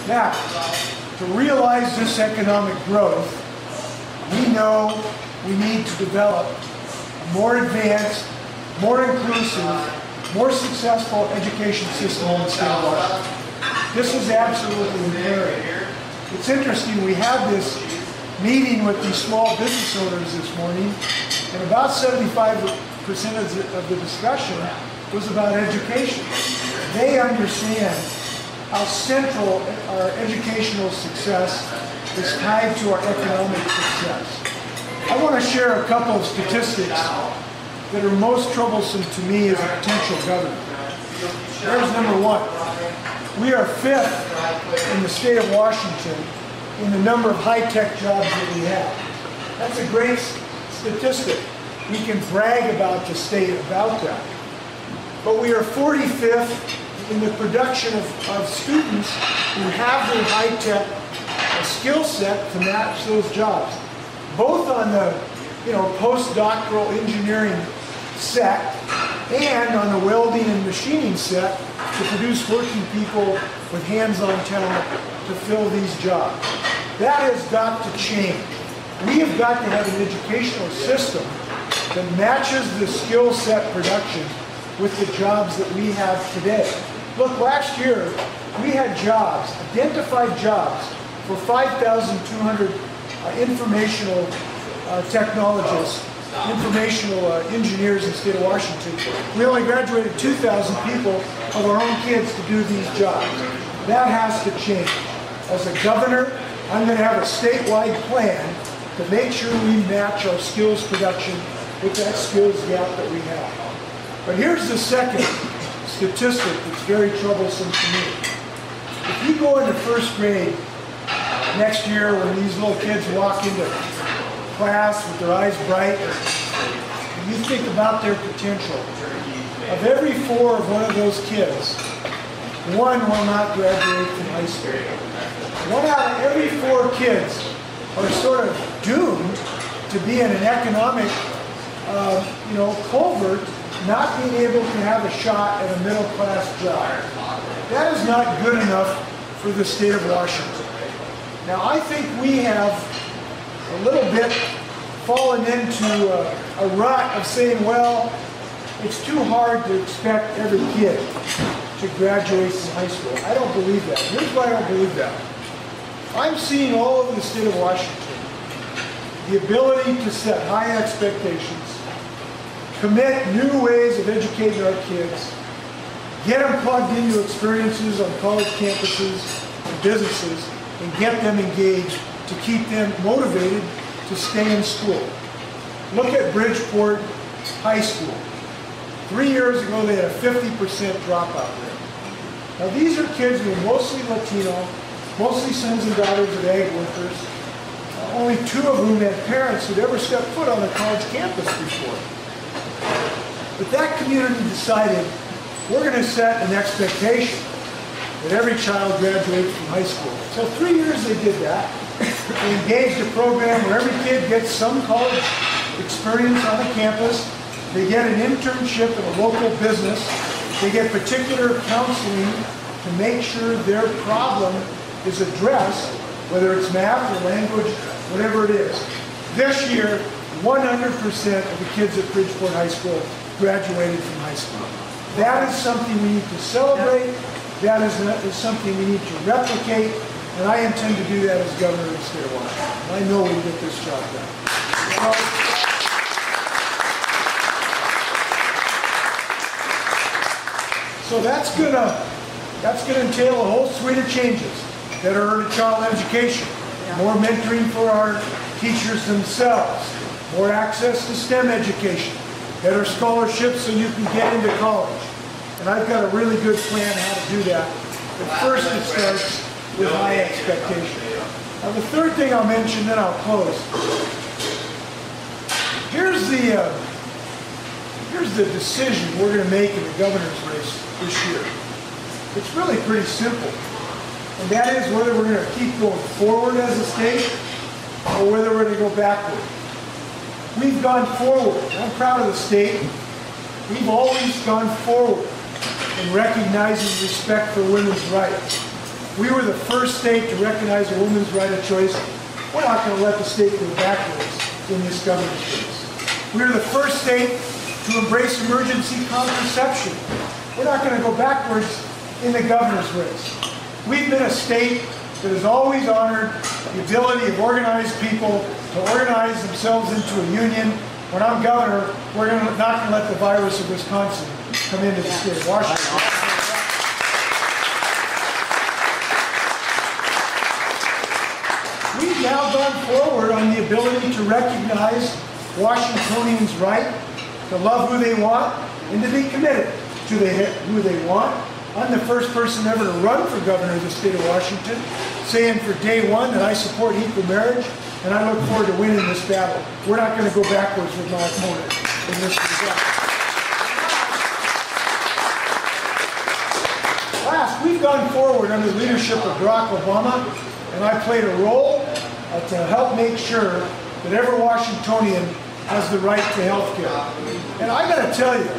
Now, to realize this economic growth, we know we need to develop a more advanced, more inclusive, more successful education system in the state of Washington. This is absolutely imperative. It's interesting, we had this meeting with these small business owners this morning, and about 75% of the discussion was about education. They understand how central our educational success is tied to our economic success. I want to share a couple of statistics that are most troublesome to me as a potential governor. There's number one. We are 5th in the state of Washington in the number of high-tech jobs that we have. That's a great statistic. We can brag about the state about that. But we are 45th in the production of students who have the high-tech skill set to match those jobs, both on the postdoctoral engineering set and on the welding and machining set to produce working people with hands-on talent to fill these jobs. That has got to change. We have got to have an educational system that matches the skill set production with the jobs that we have today. Look, last year we had jobs, identified jobs, for 5,200 informational technologists, informational engineers in the state of Washington. We only graduated 2,000 people of our own kids to do these jobs. That has to change. As a governor, I'm going to have a statewide plan to make sure we match our skills production with that skills gap that we have. But here's the second statistic that's very troublesome to me. If you go into first grade next year when these little kids walk into class with their eyes bright, and you think about their potential, of every 4 of one of those kids, 1 will not graduate from high school. 1 out of every 4 kids are sort of doomed to be in an economic culvert, not being able to have a shot at a middle-class job. That is not good enough for the state of Washington. Now, I think we have a little bit fallen into a rut of saying, well, it's too hard to expect every kid to graduate from high school. I don't believe that. Here's why I don't believe that. I'm seeing all over the state of Washington the ability to set high expectations, commit new ways of educating our kids, get them plugged into experiences on college campuses and businesses, and get them engaged to keep them motivated to stay in school. Look at Bridgeport High School. 3 years ago, they had a 50% dropout rate. Now, these are kids who are mostly Latino, mostly sons and daughters of ag workers, only 2 of whom had parents who'd ever stepped foot on a college campus before. But that community decided, we're going to set an expectation that every child graduates from high school. So 3 years they did that. They engaged a program where every kid gets some college experience on the campus. They get an internship in a local business. They get particular counseling to make sure their problem is addressed, whether it's math or language, whatever it is. This year, 100% of the kids at Bridgeport High School graduated from high school. That is something we need to celebrate. That is something we need to replicate, and I intend to do that as governor of the state of Washington. I know we can get this job done. So that's gonna entail a whole suite of changes that are early child education, more mentoring for our teachers themselves, more access to STEM education, better scholarships so you can get into college. And I've got a really good plan how to do that. But first it starts with high expectation. Now the third thing I'll mention, then I'll close. Here's the decision we're going to make in the governor's race this year. It's really pretty simple. And that is whether we're going to keep going forward as a state or whether we're going to go backward. We've gone forward. I'm proud of the state. We've always gone forward in recognizing respect for women's rights. We were the first state to recognize a woman's right of choice. We're not going to let the state go backwards in this governor's race. We were the first state to embrace emergency contraception. We're not going to go backwards in the governor's race. We've been a state that has always honored the ability of organized people to organize themselves into a union. When I'm governor, we're not going to let the virus of Wisconsin come into the state of Washington. We've now gone forward on the ability to recognize Washingtonians' right to love who they want and to be committed to who they want. I'm the first person ever to run for governor of the state of Washington, saying for day one that I support equal marriage, and I look forward to winning this battle. We're not going to go backwards with my opponent in this regard. Last, we've gone forward under the leadership of Barack Obama, and I played a role to help make sure that every Washingtonian has the right to health care. And I got to tell you,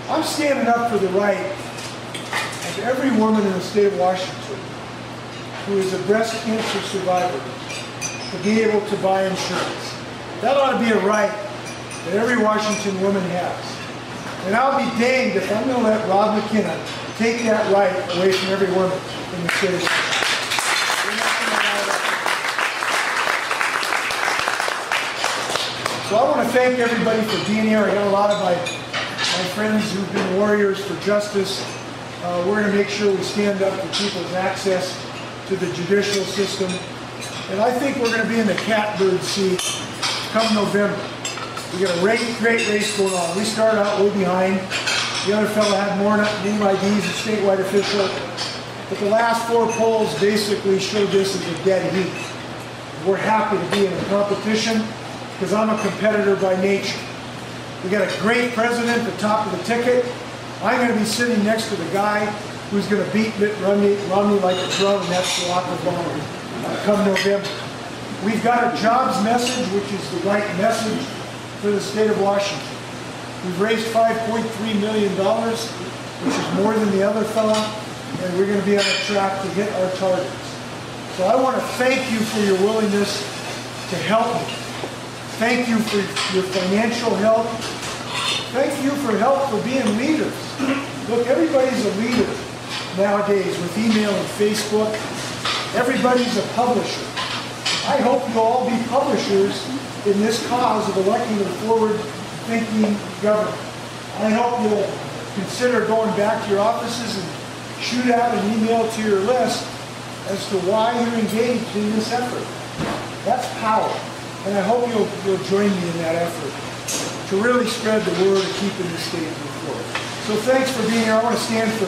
I'm standing up for the right of every woman in the state of Washington who is a breast cancer survivor to be able to buy insurance. That ought to be a right that every Washington woman has. And I'll be danged if I'm going to let Rob McKenna take that right away from every woman in the state of Washington. So I want to thank everybody for being here. I got a lot of my friends who've been warriors for justice. We're going to make sure we stand up for people's access to the judicial system. And I think we're going to be in the catbird seat come November. We got a great race going on. We started out way behind. The other fellow had more name IDs, a statewide official. But the last 4 polls basically showed this as a dead heat. We're happy to be in a competition because I'm a competitor by nature. We got a great president at the top of the ticket. I'm going to be sitting next to the guy who's going to beat Mitt Romney like a drum, and that's Barack Obama, come November. We've got a jobs message, which is the right message for the state of Washington. We've raised $5.3 million, which is more than the other fellow, and we're going to be on a track to hit our targets. So I want to thank you for your willingness to help me. Thank you for your financial help. Thank you for help for being leaders. Look, everybody's a leader nowadays with email and Facebook. Everybody's a publisher. I hope you'll all be publishers in this cause of electing a forward-thinking governor. I hope you'll consider going back to your offices and shoot out an email to your list as to why you're engaged in this effort. That's power. And I hope you'll join me in that effort to really spread the word of keeping the state moving forward. So thanks for being here. I want to stand for